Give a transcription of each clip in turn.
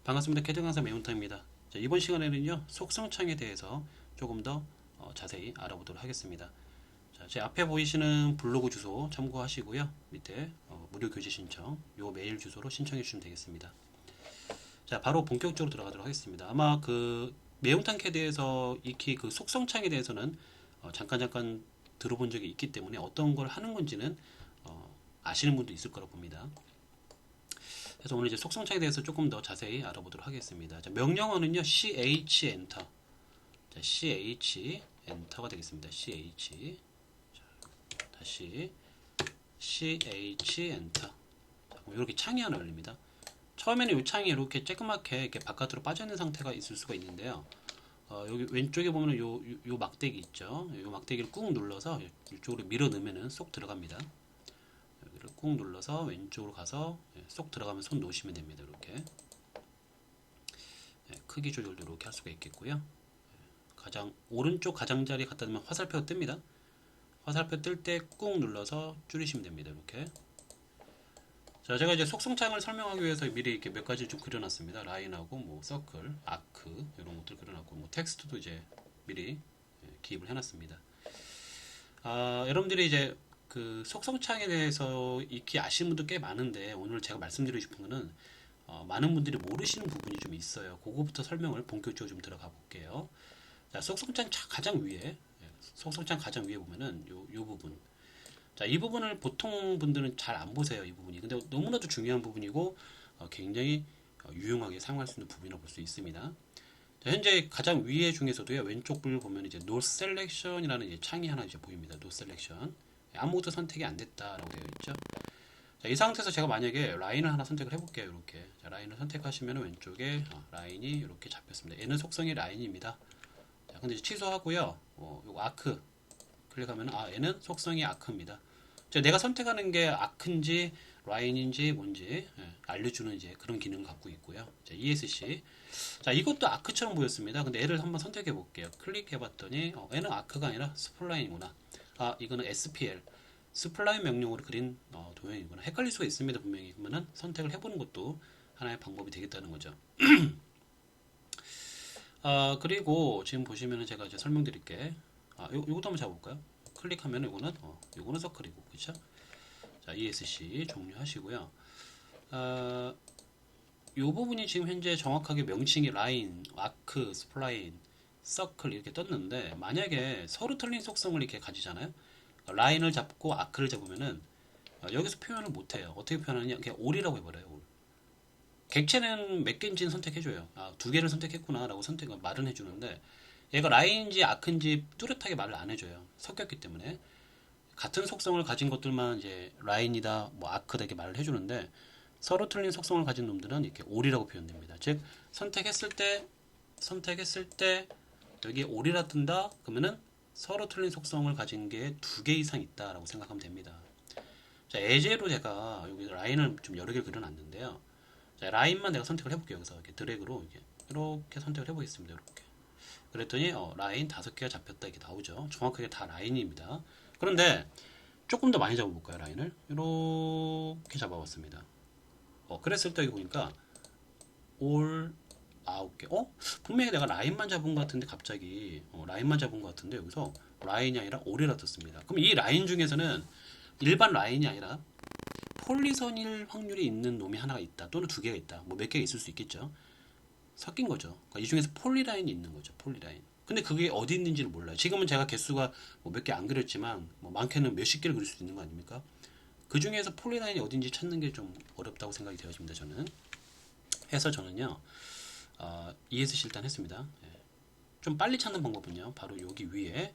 반갑습니다. 캐드 강사 매운탕입니다. 자, 이번 시간에는요 속성창에 대해서 조금 더 자세히 알아보도록 하겠습니다. 자, 제 앞에 보이시는 블로그 주소 참고하시고요. 밑에 무료 교재 신청 요 메일 주소로 신청해 주시면 되겠습니다. 자, 바로 본격적으로 들어가도록 하겠습니다. 아마 그 매운탕 캐드에서 익히 그 속성창에 대해서는 잠깐 들어본 적이 있기 때문에 어떤 걸 하는 건지는 아시는 분도 있을 거라고 봅니다. 그래서 오늘 이제 속성창에 대해서 조금 더 자세히 알아보도록 하겠습니다. 자, 명령어는요, ch 엔터. 자, ch 엔터가 되겠습니다. ch. 자, 다시 ch 엔터. 자, 이렇게 창이 하나 열립니다. 처음에는 이 창이 이렇게 쬐끄맣게 이렇게 바깥으로 빠져 있는 상태가 있을 수가 있는데요. 여기 왼쪽에 보면 요 막대기 있죠. 요 막대기를 꾹 눌러서 이쪽으로 밀어 넣으면은 쏙 들어갑니다. 여기를 꾹 눌러서 왼쪽으로 가서 쏙 들어가면 손 놓으시면 됩니다. 이렇게 크기 조절도 이렇게 할 수가 있겠고요. 가장 오른쪽 가장자리 갖다 놓으면 화살표가 뜹니다. 화살표 뜰 때 꾹 눌러서 줄이시면 됩니다. 이렇게. 자, 제가 이제 속성창을 설명하기 위해서 미리 이렇게 몇 가지 좀 그려놨습니다. 라인하고 뭐 서클, 아크 이런 것들 그려놨고 뭐 텍스트도 이제 미리 기입을 해놨습니다. 여러분들이 이제 그 속성창에 대해서 익히 아시는 분도 꽤 많은데 오늘 제가 말씀드리고 싶은 거는 많은 분들이 모르시는 부분이 좀 있어요. 그거부터 설명을 본격적으로 좀 들어가 볼게요. 자, 속성창 가장 위에 속성창 가장 위에 보면은 요 부분. 자, 이 부분을 보통 분들은 잘 안 보세요. 이 부분이. 근데 너무나도 중요한 부분이고 굉장히 유용하게 사용할 수 있는 부분이라고 볼 수 있습니다. 자, 현재 가장 위에 중에서도요. 왼쪽 부분을 보면 이제 No Selection이라는 이제 창이 하나 이제 보입니다. No Selection. 아무것도 선택이 안 됐다라고 되어 있죠. 자, 이 상태에서 제가 만약에 라인을 하나 선택을 해볼게요. 이렇게. 자, 라인을 선택하시면 왼쪽에 라인이 이렇게 잡혔습니다. 얘는 속성이 라인입니다. 자, 근데 취소하고요. 요거 아크 클릭하면 얘는 속성이 아크입니다. 자, 내가 선택하는 게 아크인지 라인인지 뭔지 알려주는 이제 그런 기능을 갖고 있고요. 자, ESC. 자, 이것도 아크처럼 보였습니다. 근데 얘를 한번 선택해 볼게요. 클릭해 봤더니 얘는 아크가 아니라 스플라인이구나. 이거는 SPL 스플라인 명령으로 그린 도형이구나. 헷갈릴 수가 있습니다. 분명히. 그러면은 선택을 해보는 것도 하나의 방법이 되겠다는 거죠. 그리고 지금 보시면은 제가 이제 설명드릴게. 요것도 한번 잡아볼까요? 클릭하면 요거는 서클이고, 그쵸? 자, ESC 종료하시고요. 요 부분이 지금 현재 정확하게 명칭이 라인, 아크, 스플라인, 서클 이렇게 떴는데 만약에 서로 틀린 속성을 이렇게 가지잖아요. 라인을 잡고 아크를 잡으면은 여기서 표현을 못해요. 어떻게 표현하느냐? 그냥 올이라고 해버려요. 올. 객체는 몇 개인지는 선택해줘요. 두 개를 선택했구나 라고 말은 해주는데 얘가 라인인지 아크인지 뚜렷하게 말을 안 해줘요. 섞였기 때문에 같은 속성을 가진 것들만 이제 라인이다, 뭐 아크다 이렇게 말을 해주는데 서로 틀린 속성을 가진 놈들은 이렇게 올이라고 표현됩니다. 즉 선택했을 때 여기 올이라 뜬다 그러면은 서로 틀린 속성을 가진 게 두 개 이상 있다라고 생각하면 됩니다. 자, 예제로 제가 여기 라인을 좀 여러 개 그려놨는데요. 자, 라인만 내가 선택을 해볼게요. 여기서 이렇게 드래그로 이렇게 선택을 해보겠습니다. 이렇게. 그랬더니 라인 5개가 잡혔다 이렇게 나오죠. 정확하게 다 라인입니다. 그런데 조금 더 많이 잡아볼까요? 라인을 이렇게 잡아봤습니다. 그랬을 때 여기 보니까 올 9개. 분명히 내가 라인만 잡은 것 같은데 갑자기 라인만 잡은 것 같은데 여기서 라인이 아니라 올이라 떴습니다. 그럼 이 라인 중에서는 일반 라인이 아니라 폴리선일 확률이 있는 놈이 하나가 있다 또는 두 개가 있다 뭐 몇 개가 있을 수 있겠죠. 섞인 거죠. 그러니까 이 중에서 폴리라인이 있는 거죠. 폴리라인. 근데 그게 어디 있는지를 몰라요. 지금은 제가 개수가 뭐 몇 개 안 그렸지만 뭐 많게는 몇십 개를 그릴 수도 있는 거 아닙니까? 그 중에서 폴리라인이 어딘지 찾는 게 좀 어렵다고 생각이 되어집니다. 저는. 해서 저는요 ESC 일단 했습니다. 좀 빨리 찾는 방법은요 바로 여기 위에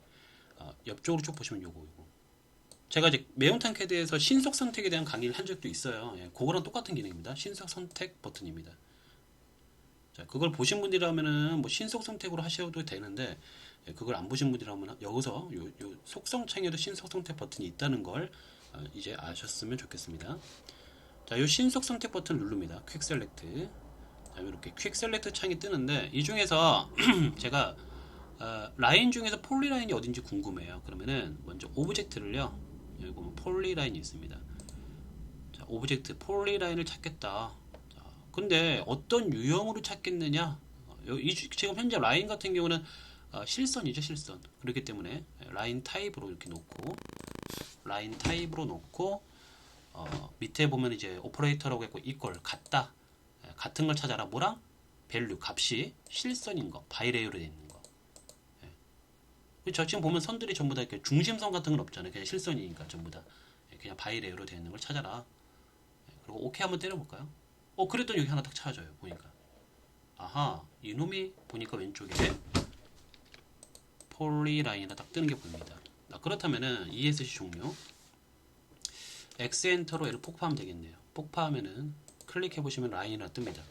옆쪽으로 쭉 보시면 요거 제가 이제 매운탕 캐드에서 신속 선택에 대한 강의를 한 적도 있어요. 그거랑 똑같은 기능입니다. 신속 선택 버튼입니다. 자, 그걸 보신 분이라면은 뭐 신속 선택으로 하셔도 되는데 그걸 안 보신 분이라면 여기서 요 속성 창에도 신속 선택 버튼이 있다는 걸 이제 아셨으면 좋겠습니다. 자, 요 신속 선택 버튼 누릅니다. 퀵 셀렉트. 자, 이렇게 퀵 셀렉트 창이 뜨는데 이 중에서 제가 라인 중에서 폴리라인이 어딘지 궁금해요. 그러면은 먼저 오브젝트를요. 여기 보면 폴리라인이 있습니다. 자, 오브젝트 폴리라인을 찾겠다. 자, 근데 어떤 유형으로 찾겠느냐? 지금 현재 라인 같은 경우는 실선이죠, 실선. 그렇기 때문에 라인 타입으로 이렇게 놓고 라인 타입으로 놓고 밑에 보면 이제 오퍼레이터라고 했고 이퀄 같다. 같은 걸 찾아라. 뭐랑? 밸류 값이 실선인 거, 바이레이어로 되어 있는 거. 그렇죠? 지금 보면 선들이 전부 다 이렇게 중심선 같은 건 없잖아요. 그냥 실선이니까 전부 다 그냥 바이레이어로 되어 있는 걸 찾아라. 그리고 오케이 한번 때려볼까요? 그랬더니 여기 하나 딱 찾아줘요. 보니까. 아하, 이놈이 보니까 왼쪽에 폴리라인이 딱 뜨는 게 보입니다. 그렇다면은 ESC 종료. X 엔터로 얘를 폭파하면 되겠네요. 폭파하면은 클릭해 보시면 라인이 하나 뜹니다.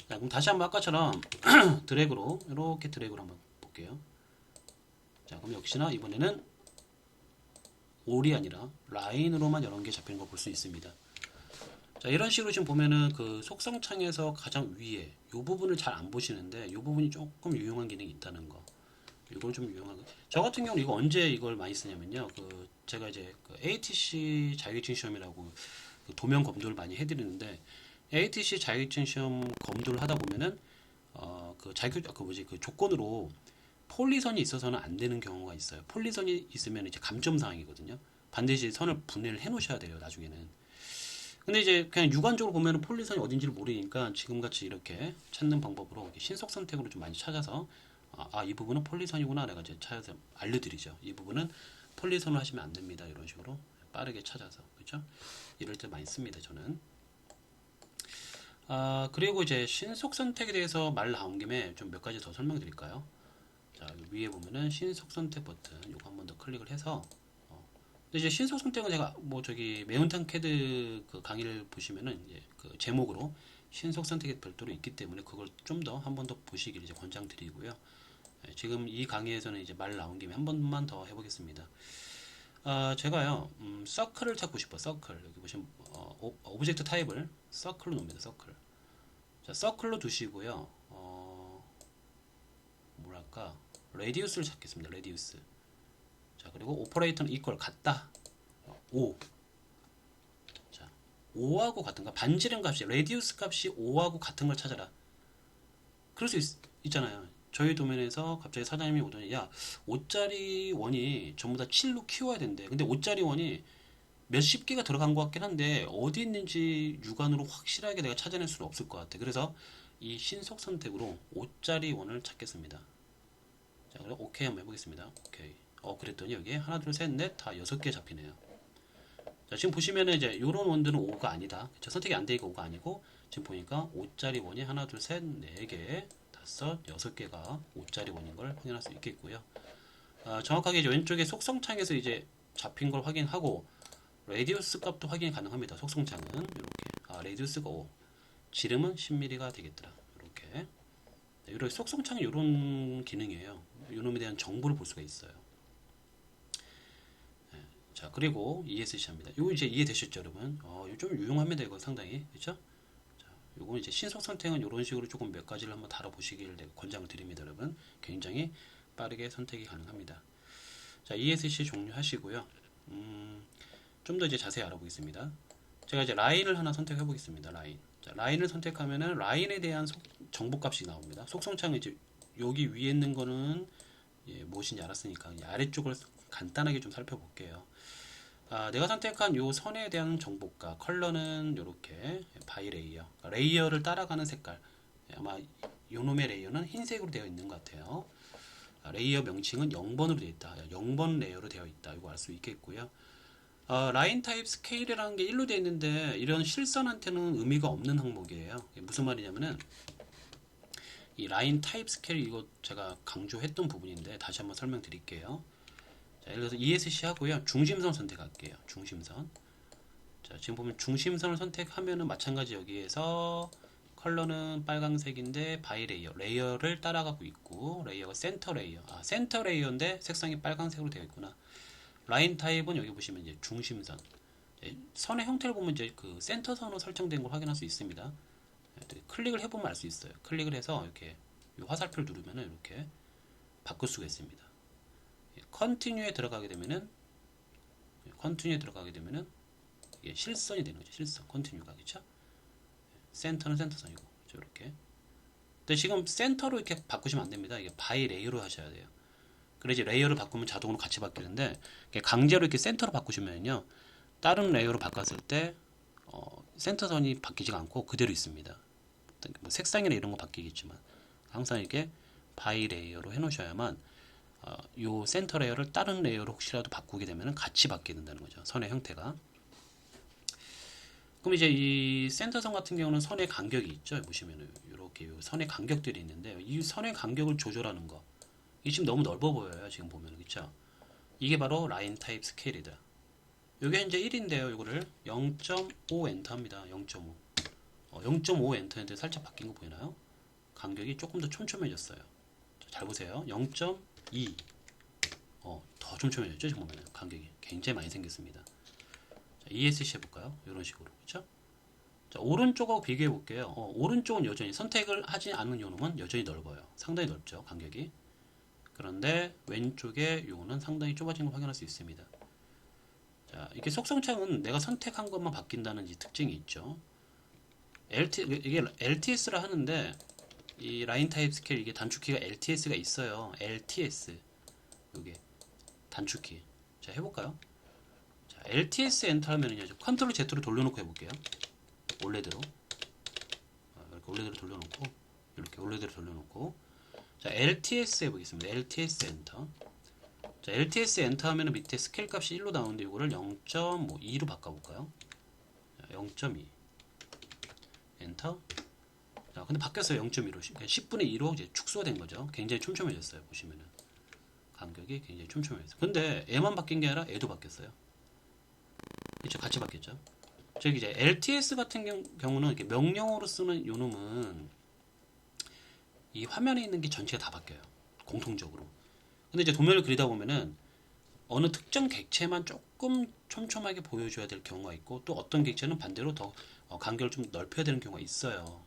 자, 그럼 다시 한번 아까처럼 드래그로 이렇게 드래그로 한번 볼게요. 자, 그럼 역시나 이번에는 올이 아니라 라인으로만 여러 개 잡히는 걸 볼 수 있습니다. 자, 이런 식으로 지금 보면은 그 속성창에서 가장 위에 이 부분을 잘 안 보시는데 이 부분이 조금 유용한 기능이 있다는 거. 이걸 좀 유용한 거. 저 같은 경우는 이거 언제 이걸 많이 쓰냐면요. 제가 이제 그 ATC 자격증 시험이라고 그 도면 검도를 많이 해드리는데 ATC 자격증 시험 검도를 하다 보면은 그 조건으로 폴리선이 있어서는 안 되는 경우가 있어요. 폴리선이 있으면 이제 감점 사항이거든요. 반드시 선을 분해를 해 놓으셔야 돼요, 나중에는. 근데 이제 그냥 육안적으로 보면 폴리선이 어딘지를 모르니까 지금같이 이렇게 찾는 방법으로 신속 선택으로 좀 많이 찾아서 이 부분은 폴리선이구나 내가 이제 찾아서 알려드리죠. 이 부분은 폴리선을 하시면 안 됩니다. 이런 식으로 빠르게 찾아서 그렇죠? 이럴 때 많이 씁니다. 저는. 그리고 이제 신속 선택에 대해서 말 나온 김에 좀 몇 가지 더 설명드릴까요? 자, 위에 보면은 신속 선택 버튼 이거 한 번 더 클릭을 해서 근데 이제 신속 선택은 제가 매운탕 캐드 그 강의를 보시면은 이제 그 제목으로 신속 선택이 별도로 있기 때문에 그걸 좀 더 한 번 더 보시길 이제 권장드리고요. 지금 이 강의에서는 이제 말 나온 김에 한 번만 더 해보겠습니다. 제가요, 서클을 찾고 싶어. 서클 여기 보시면 오브젝트 타입을 서클로 놓습니다. 서클. 자, 서클로 두시고요. 뭐랄까, 레디우스를 찾겠습니다. 레디우스. 자, 그리고 오퍼레이터는 이퀄 같다. 5. 자, 5하고 같은가? 반지름 값이, 레디우스 값이 5하고 같은 걸 찾아라. 그럴 수 있잖아요. 저희 도면에서 갑자기 사장님이 오더니, 야, 5짜리 원이 전부 다 7로 키워야 된대. 근데 5짜리 원이 몇십 개가 들어간 것 같긴 한데, 어디 있는지 육안으로 확실하게 내가 찾아낼 수는 없을 것 같아. 그래서 이 신속 선택으로 5짜리 원을 찾겠습니다. 자, 그럼 오케이 한번 해보겠습니다. 오케이. 그랬더니 여기에 하나, 둘, 셋, 넷, 다 6개 잡히네요. 자, 지금 보시면은 이제 요런 원들은 5가 아니다. 그쵸? 선택이 안 되니까 5가 아니고, 지금 보니까 5짜리 원이 하나, 둘, 셋, 4개, 5, 6개가 5짜리 원인 걸 확인할 수 있겠고요. 정확하게 이제 왼쪽에 속성창에서 이제 잡힌 걸 확인하고, 레디우스 값도 확인이 가능합니다. 속성창은 이렇게. 레디우스가 5, 지름은 10mm가 되겠더라. 이렇게. 이렇게 속성창은 이런 기능이에요. 이놈에 대한 정보를 볼 수가 있어요. 자, 그리고 ESC합니다. 이거 이제 이해되셨죠, 여러분? 이거 좀 유용합니다, 이거 상당히. 그렇죠? 자, 요거 이제 신속 선택은 이런 식으로 조금 몇 가지를 한번 다뤄보시기를 권장을 드립니다, 여러분. 굉장히 빠르게 선택이 가능합니다. 자, ESC 종료하시고요. 좀 더 이제 자세히 알아보겠습니다. 제가 이제 라인을 하나 선택해 보겠습니다. 라인. 자, 라인을 선택하면은 라인에 대한 정보값이 나옵니다. 속성창은 이제 여기 위에 있는 거는 무엇인지 알았으니까 아래쪽을 간단하게 좀 살펴볼게요. 내가 선택한 요 선에 대한 정보가 컬러는 이렇게 바이 레이어, 레이어를 따라가는 색깔. 아마 요놈의 레이어는 흰색으로 되어 있는 것 같아요. 레이어 명칭은 0번으로 되어 있다. 0번 레이어로 되어 있다. 이거 알 수 있겠고요. 라인 타입 스케일이라는 게 1로 되어 있는데 이런 실선한테는 의미가 없는 항목이에요. 무슨 말이냐면은 이 라인 타입 스케일 이거 제가 강조했던 부분인데 다시 한번 설명드릴게요. 자, 예를 들어서 ESC 하고요. 중심선 선택할게요. 중심선. 자, 지금 보면 중심선을 선택하면은 마찬가지 여기에서 컬러는 빨강색인데 바이 레이어, 레이어를 따라가고 있고 레이어가 센터 레이어. 센터 레이어인데 색상이 빨강색으로 되어 있구나. 라인 타입은 여기 보시면 이제 중심선. 선의 형태를 보면 이제 그 센터선으로 설정된 걸 확인할 수 있습니다. 클릭을 해보면 알 수 있어요. 클릭을 해서 이렇게 화살표를 누르면은 이렇게 바꿀 수가 있습니다. 컨티뉴에 들어가게 되면은 이게 실선이 되는 거죠. 실선 컨티뉴가 그렇죠? 센터는 센터선이고 이렇게. 근데 지금 센터로 이렇게 바꾸시면 안 됩니다. 이게 바이 레이어로 하셔야 돼요. 그래 이제 레이어를 바꾸면 자동으로 같이 바뀌는데 강제로 이렇게 센터로 바꾸시면요 다른 레이어로 바꿨을 때 센터선이 바뀌지가 않고 그대로 있습니다. 뭐 색상이나 이런 거 바뀌겠지만 항상 이렇게 바이 레이어로 해놓으셔야만 요 센터 레이어를 다른 레이어로 혹시라도 바꾸게 되면 같이 바뀌게 된다는 거죠. 선의 형태가. 그럼 이제 이 센터선 같은 경우는 선의 간격이 있죠. 보시면은 이렇게 선의 간격들이 있는데 이 선의 간격을 조절하는 거. 이 지금 너무 넓어 보여요. 지금 보면 그렇죠. 이게 바로 라인 타입 스케일이다. 이게 현재 1인데요. 이거를 0.5 엔터 합니다. 0.5. 0.5 엔터 했는데 살짝 바뀐 거 보이나요? 간격이 조금 더 촘촘해졌어요. 잘 보세요. 0.2. 더 촘촘해졌죠? 지금 보면 간격이 굉장히 많이 생겼습니다. 자, ESC 해볼까요? 이런 식으로. 그렇죠? 자, 오른쪽하고 비교해 볼게요. 오른쪽은 여전히 선택을 하지 않는 요놈은 여전히 넓어요. 상당히 넓죠. 간격이. 그런데 왼쪽에 요거는 상당히 좁아진 걸 확인할 수 있습니다. 자, 이게 속성창은 내가 선택한 것만 바뀐다는 특징이 있죠. 이게 LTS라 하는데 이 라인 타입 스케일 이게 단축키가 LTS가 있어요. LTS 이게 단축키. 자 해볼까요? 자 LTS 엔터 하면은요 컨트롤 Z로 돌려놓고 해볼게요. 원래대로 이렇게 원래대로 돌려놓고 이렇게 원래대로 돌려놓고 자 LTS 해보겠습니다. LTS 엔터. 자 LTS 엔터 하면은 밑에 스케일 값이 1로 나오는데 이거를 0.2로 바꿔볼까요? 0.2 엔터. 자, 근데 바뀌었어요. 0.1로. 10분의 2로 이제 축소가 된 거죠. 굉장히 촘촘해졌어요. 보시면은. 간격이 굉장히 촘촘해졌어요. 근데 애만 바뀐 게 아니라 애도 바뀌었어요. 그쵸? 같이 바뀌었죠. 저기 이제 LTS 같은 경우는 이렇게 명령어로 쓰는 요 놈은 이 화면에 있는 게 전체가 다 바뀌어요. 공통적으로. 근데 이제 도면을 그리다 보면은 어느 특정 객체만 조금 촘촘하게 보여줘야 될 경우가 있고 또 어떤 객체는 반대로 더 간격을 좀 넓혀야 되는 경우가 있어요.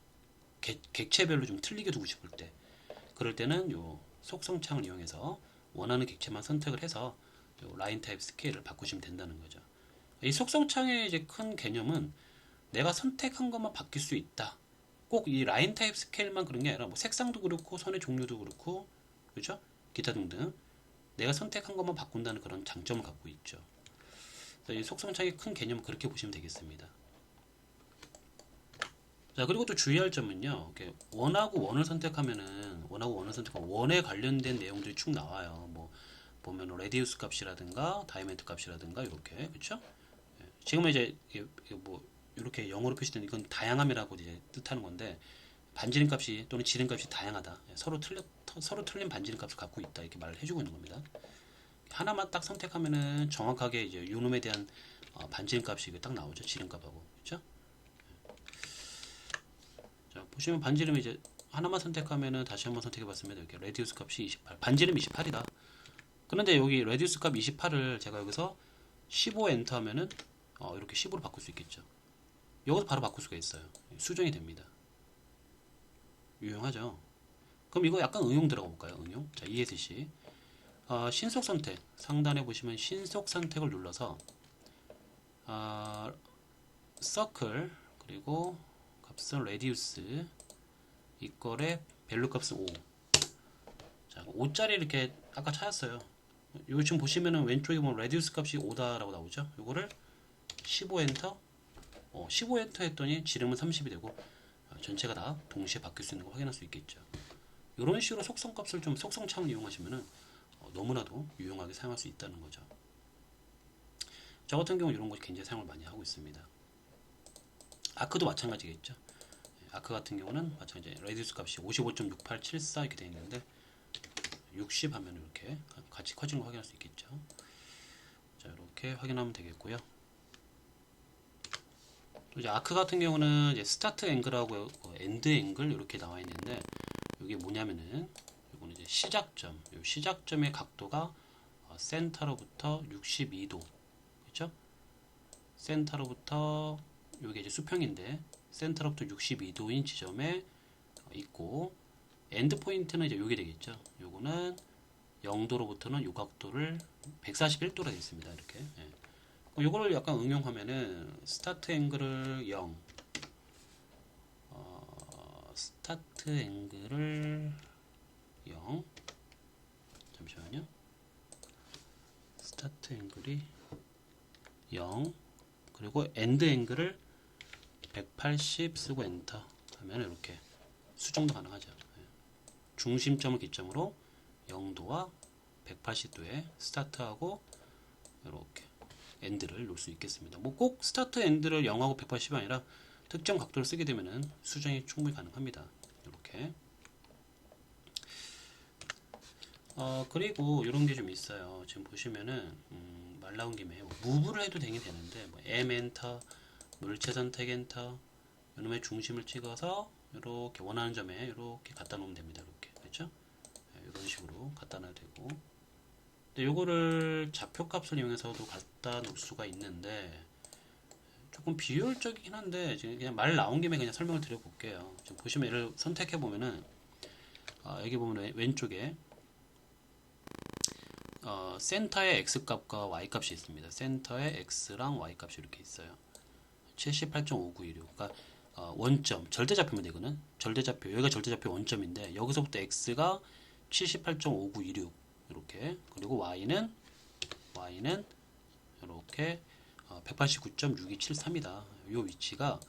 객체별로 좀 틀리게 두고 싶을 때 그럴 때는 요 속성창을 이용해서 원하는 객체만 선택을 해서 요 라인 타입 스케일을 바꾸시면 된다는 거죠. 이 속성창의 이제 큰 개념은 내가 선택한 것만 바뀔 수 있다. 꼭 이 라인 타입 스케일만 그런 게 아니라 뭐 색상도 그렇고 선의 종류도 그렇고 그렇죠? 기타 등등 내가 선택한 것만 바꾼다는 그런 장점을 갖고 있죠. 이 속성창의 큰 개념은 그렇게 보시면 되겠습니다. 자, 그리고 또 주의할 점은요. 원하고 원을 선택하면은 원에 관련된 내용들이 쭉 나와요. 뭐 보면 레디우스 값이라든가 다이멘트 값이라든가 이렇게 그렇죠? 지금은 이제 뭐 이렇게 영어로 표시된 이건 다양함이라고 이제 뜻하는 건데 반지름 값이 또는 지름 값이 다양하다. 서로 틀린 반지름 값을 갖고 있다 이렇게 말을 해주고 있는 겁니다. 하나만 딱 선택하면은 정확하게 이제 요놈에 대한 반지름 값이 딱 나오죠. 지름 값하고 그렇죠? 자, 보시면 반지름 이제 하나만 선택하면은 다시 한번 선택해봤으면 이렇게 레디우스 값이 28, 반지름 28이다. 그런데 여기 레디우스 값 28을 제가 여기서 15 엔터 하면은 이렇게 15로 바꿀 수 있겠죠. 여기서 바로 바꿀 수가 있어요. 수정이 됩니다. 유용하죠. 그럼 이거 약간 응용 들어가 볼까요? 응용. 자, ESC 신속 선택 상단에 보시면 신속 선택을 눌러서 서클 그리고 값은 레디우스 이퀄의 밸류 값은 5. 자, 5짜리 이렇게 아까 찾았어요. 요 지금 보시면은 왼쪽에 보면 레디우스 값이 5다라고 나오죠. 요거를 15 엔터 15 엔터 했더니 지름은 30이 되고 전체가 다 동시에 바뀔 수 있는 걸 확인할 수 있겠죠. 이런 식으로 속성 값을 좀 속성창을 이용하시면은 너무나도 유용하게 사용할 수 있다는 거죠. 저 같은 경우 이런 거 굉장히 사용을 많이 하고 있습니다. 아크도 마찬가지겠죠. 아크 같은 경우는 마찬가지 레디우스 값이 55.6874 이렇게 되어 있는데 60 하면 이렇게 같이 커지는 거 확인할 수 있겠죠. 자, 이렇게 확인하면 되겠고요. 또 이제 아크 같은 경우는 이제 스타트 앵글하고 엔드 앵글 이렇게 나와 있는데 이게 뭐냐면은 이거는 이제 시작점, 이 시작점의 각도가 센터로부터 62도, 그렇죠? 센터로부터 이게 이제 수평인데 센터로부터 62도인 지점에 있고 엔드 포인트는 이제 요게 되겠죠. 요거는 0도로부터는 요 각도를 141도로 되어 있습니다. 이렇게. 요거를 약간 응용하면은 스타트 앵글을 0, 스타트 앵글을 0, 잠시만요. 스타트 앵글이 0, 그리고 엔드 앵글을 180 쓰고 엔터 하면 이렇게 수정도 가능하죠. 중심점을 기점으로 0도와 180도에 스타트하고 이렇게 엔드를 놓을 수 있겠습니다. 뭐 꼭 스타트 엔드를 0하고 180이 아니라 특정 각도를 쓰게 되면은 수정이 충분히 가능합니다. 이렇게. 그리고 이런 게 좀 있어요. 지금 보시면은 말 나온 김에 무브를 해도 되는데 뭐 M 엔터, 물체 선택 엔터, 이놈의 중심을 찍어서 이렇게 원하는 점에 이렇게 갖다 놓으면 됩니다. 이렇게 그렇죠? 이런 식으로 갖다 놔도 되고. 근데 요거를 좌표값을 이용해서도 갖다 놓을 수가 있는데 조금 비효율적이긴 한데 지금 그냥 말 나온 김에 그냥 설명을 드려볼게요. 지금 보시면 얘를 선택해 보면은 여기 보면 왼쪽에 센터의 x 값과 y 값이 있습니다. 센터의 x랑 y 값이 이렇게 있어요. 78.5916. 그러니까 원점 절대좌표입니다. 이거는 절대좌표. 여기가 절대좌표 원점인데 여기서부터 x가 78.5926 이렇게, 그리고 y는 이렇게 189.6273이다. 이 위치가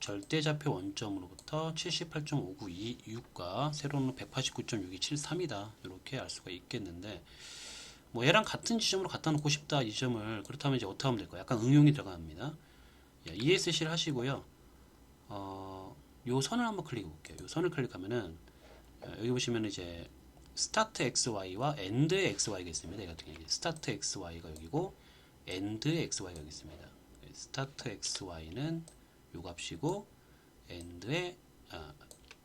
절대좌표 원점으로부터 78.5926과 세로는 189.6273이다. 이렇게 알 수가 있겠는데, 뭐 얘랑 같은 지점으로 갖다 놓고 싶다 이 점을, 그렇다면 이제 어떻게 하면 될까요? 약간 응용이 들어갑니다. ESC를 하시고요. 요 선을 한번 클릭해 볼게요. 요 선을 클릭하면은 여기 보시면 이제 스타트 XY와 엔드의 XY가 있습니다. 이 같은 경우에 스타트 XY가 여기고 엔드의 XY가 여기 있습니다. 스타트 XY는 요 값이고 엔드의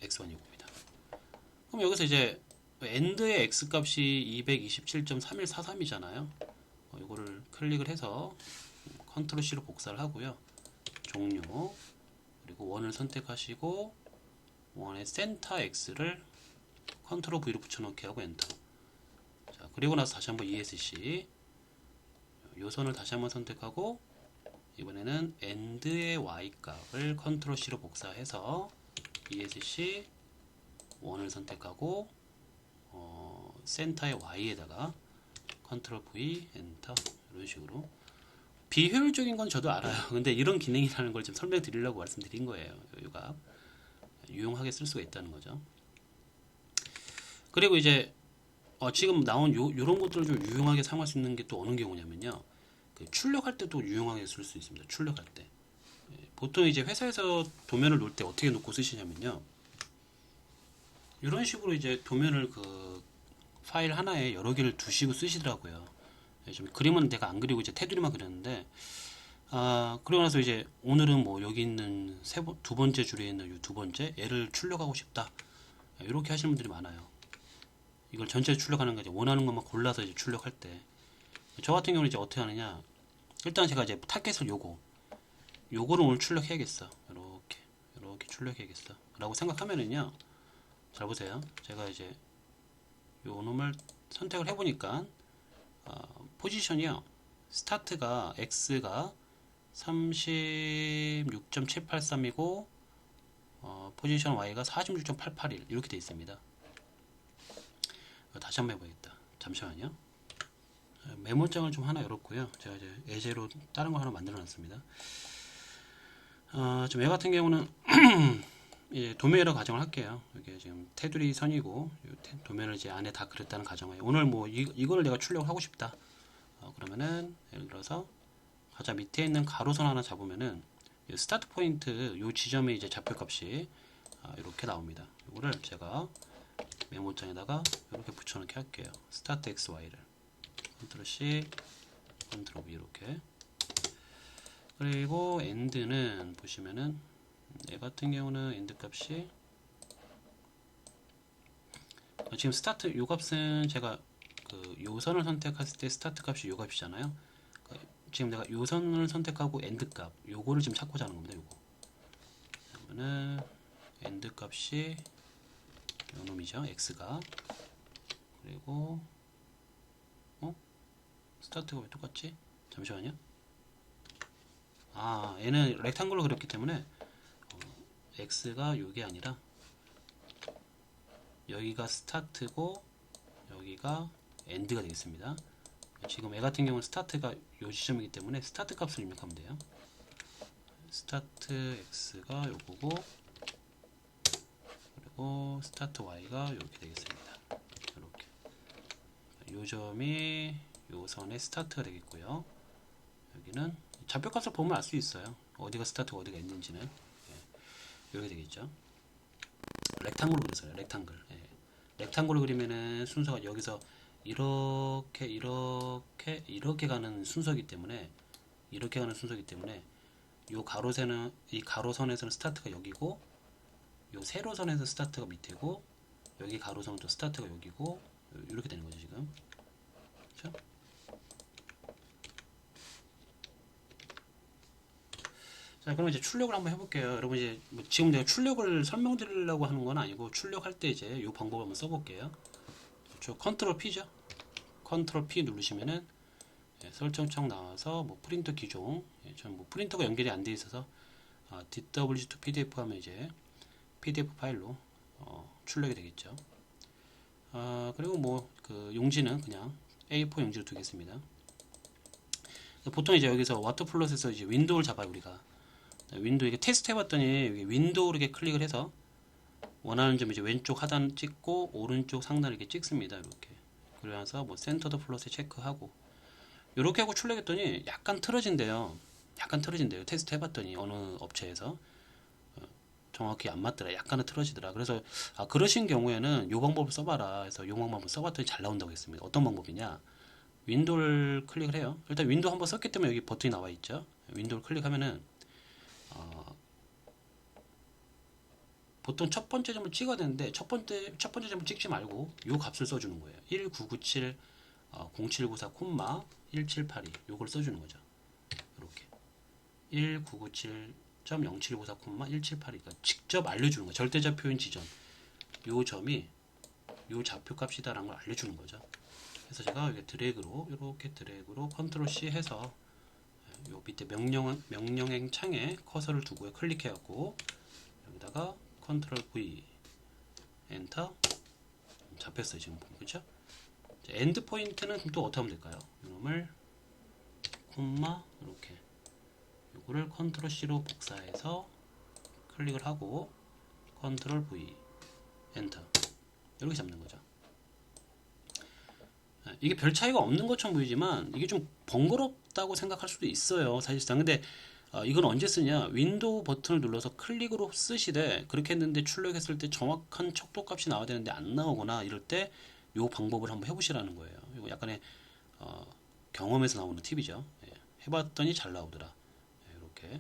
X1이 요겁니다. 그럼 여기서 이제 엔드의 X 값이 227.3143이잖아요. 이거를 클릭을 해서 컨트롤 C로 복사를 하고요. 종료, 그리고 원을 선택하시고 원의 센터 X를 컨트롤 V로 붙여넣기 하고 엔터. 자, 그리고 나서 다시 한번 ESC 요 선을 다시 한번 선택하고 이번에는 엔드의 Y 값을 컨트롤 C로 복사해서 ESC 원을 선택하고 센터의 Y에다가 컨트롤 V 엔터, 이런 식으로. 비효율적인 건 저도 알아요. 근데 이런 기능이라는 걸 좀 설명드리려고 말씀드린 거예요. 요가 유용하게 쓸 수가 있다는 거죠. 그리고 이제 지금 나온 요런 것들을 좀 유용하게 사용할 수 있는 게 또 어느 경우냐면요. 그 출력할 때도 유용하게 쓸 수 있습니다. 출력할 때. 보통 이제 회사에서 도면을 놓을 때 어떻게 놓고 쓰시냐면요. 이런 식으로 이제 도면을 그 파일 하나에 여러 개를 두시고 쓰시더라고요. 좀 그림은 내가 안 그리고 이제 테두리만 그렸는데, 그러고 나서 이제 오늘은 뭐 여기 있는 두 번째 줄에 있는 이 두 번째 얘를 출력하고 싶다. 이렇게 하시는 분들이 많아요. 이걸 전체 출력하는 거 이제 원하는 것만 골라서 이제 출력할 때. 저 같은 경우는 이제 어떻게 하느냐. 일단 제가 이제 타겟을 요거를 오늘 출력해야겠어. 이렇게 출력해야겠어. 라고 생각하면은요. 잘 보세요. 제가 이제 요 놈을 선택을 해보니까 포지션이요. 스타트가 X가 36.783이고 포지션 Y가 46.881 이렇게 되어 있습니다. 다시 한번 해보겠다. 잠시만요. 메모장을 좀 하나 열었고요. 제가 이제 예제로 다른 거 하나 만들어 놨습니다. 지금 얘 같은 경우는 이제 도면이라고 가정을 할게요. 이게 지금 테두리 선이고 도면을 이제 안에 다 그렸다는 가정을. 오늘 뭐 이거를 내가 출력을 하고 싶다. 그러면은 예를 들어서 가장 밑에 있는 가로선 하나 잡으면은 스타트 포인트 요 지점에 이제 좌표값이 이렇게 나옵니다. 이거를 제가 메모장에다가 이렇게 붙여넣기 할게요. 스타트 XY를 컨트롤 C, 컨트롤 V 이렇게. 그리고 엔드는 보시면은 얘 같은 경우는 엔드 값이 지금 스타트 요 값은 제가 그 요선을 선택했을 때 스타트 값이 요 값이잖아요. 지금 내가 요선을 선택하고 엔드 값 요거를 지금 찾고자 하는 겁니다. 요거. 그러면은 엔드 값이 요 놈이죠. x가. 그리고 스타트가 왜 똑같지? 잠시만요. 얘는 렉탱글로 그렸기 때문에 x가 요게 아니라 여기가 스타트고 여기가 엔드가 되겠습니다. 지금 애 같은 경우는 스타트가 요 지점이기 때문에 스타트 값을 입력하면 돼요. 스타트 x가 요거고 그리고 스타트 y가 이렇게 되겠습니다. 이렇게 요 점이 요 선의 스타트가 되겠고요. 여기는 좌표값을 보면 알 수 있어요. 어디가 스타트고 어디가 엔드인지는. 이렇게 되겠죠. 렉탱글로 그렸어요. 렉탱글. 렉탱글로 그리면은 순서가 여기서 이렇게 가는 순서이기 때문에 요 가로선은 이 가로선에서는 스타트가 여기고 요 세로선에서 스타트가 밑에고 여기 가로선은 또 스타트가 여기고 이렇게 되는 거죠 지금. 그렇죠? 자, 그럼 이제 출력을 한번 해볼게요. 여러분 이제 뭐 지금 내가 출력을 설명드리려고 하는 건 아니고 출력할 때 이제 이 방법 한번 써볼게요. 그렇죠? 컨트롤 P죠. 컨트롤 P 누르시면은 설정창 나와서 뭐 프린터 기종, 저는 뭐 프린터가 연결이 안 돼 있어서 DWG to PDF 하면 이제 PDF 파일로 출력이 되겠죠. 그리고 뭐 그 용지는 그냥 A4 용지를 두겠습니다. 보통 이제 여기서 와터플롯에서 이제 윈도우를 잡아요 우리가. 윈도우 이게 테스트 해봤더니 여기 윈도우 이렇게 클릭을 해서 원하는 점 이제 왼쪽 하단 찍고 오른쪽 상단 이렇게 찍습니다. 이렇게. 그러면서 뭐 센터 더 플롯에 체크하고 이렇게 하고 출력했더니 약간 틀어진대요. 테스트 해봤더니 어느 업체에서 정확히 안 맞더라. 약간은 틀어지더라. 그래서 그러신 경우에는 요 방법을 써봐라. 그래서 요 방법을 써봤더니 잘 나온다고 했습니다. 어떤 방법이냐? 윈도우를 클릭을 해요. 일단 윈도우 한번 썼기 때문에 여기 버튼이 나와 있죠. 윈도우를 클릭하면은 보통 첫 번째 점을 찍어야 되는데 첫 번째 점을 찍지 말고 요 값을 써주는 거예요. 1997 0794 1782 요걸 써주는 거죠. 이렇게 1997.0794 1782 그러니까 직접 알려주는 거예요. 절대좌표인 지점 요 점이 요 좌표값이다라는 걸 알려주는 거죠. 그래서 제가 여기 이렇게 드래그로 컨트롤 C 해서 요 밑에 명령행 창에 커서를 두고 클릭해갖고 여기다가 컨트롤 V 엔터 잡혔어요 지금 보면. 그쵸? 엔드 포인트는 또 어떻게 하면 될까요? 이놈을 콤마 이렇게 요거를 컨트롤 C로 복사해서 클릭을 하고 컨트롤 V 엔터 이렇게 잡는 거죠. 이게 별 차이가 없는 것처럼 보이지만 이게 좀 번거롭다고 생각할 수도 있어요 사실상. 근데 이건 언제 쓰냐, 윈도우 버튼을 눌러서 클릭으로 쓰시되 그렇게 했는데 출력했을 때 정확한 척도 값이 나와야 되는데 안 나오거나 이럴 때 이 방법을 한번 해보시라는 거예요. 이거 약간의 경험에서 나오는 팁이죠. 해봤더니 잘 나오더라. 이렇게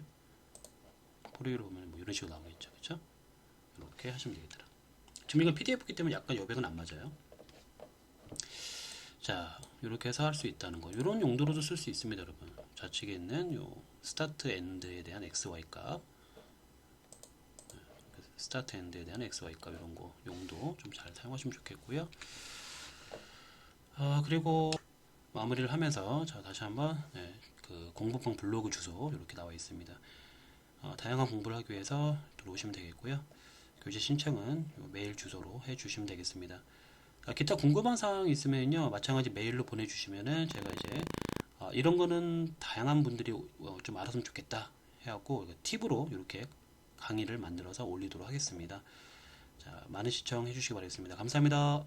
포리로 보면 뭐 이런 식으로 나오겠죠. 그쵸? 이렇게 하시면 되겠더라. 지금 이건 PDF이기 때문에 약간 여백은 안 맞아요. 자, 이렇게 해서 할 수 있다는 거. 이런 용도로도 쓸 수 있습니다, 여러분. 좌측에 있는 요 스타트 엔드에 대한 XY 값, 스타트 엔드에 대한 XY 값 이런 거 용도 좀 잘 사용하시면 좋겠고요. 그리고 마무리를 하면서 자 다시 한번 그 공부방 블로그 주소 이렇게 나와 있습니다. 다양한 공부를 하기 위해서 들어오시면 되겠고요. 교재 신청은 메일 주소로 해주시면 되겠습니다. 기타 궁금한 사항 있으면요 마찬가지 메일로 보내주시면은 제가 이제 이런 거는 다양한 분들이 좀 알았으면 좋겠다 해갖고 팁으로 이렇게 강의를 만들어서 올리도록 하겠습니다. 자, 많은 시청 해주시기 바라겠습니다. 감사합니다.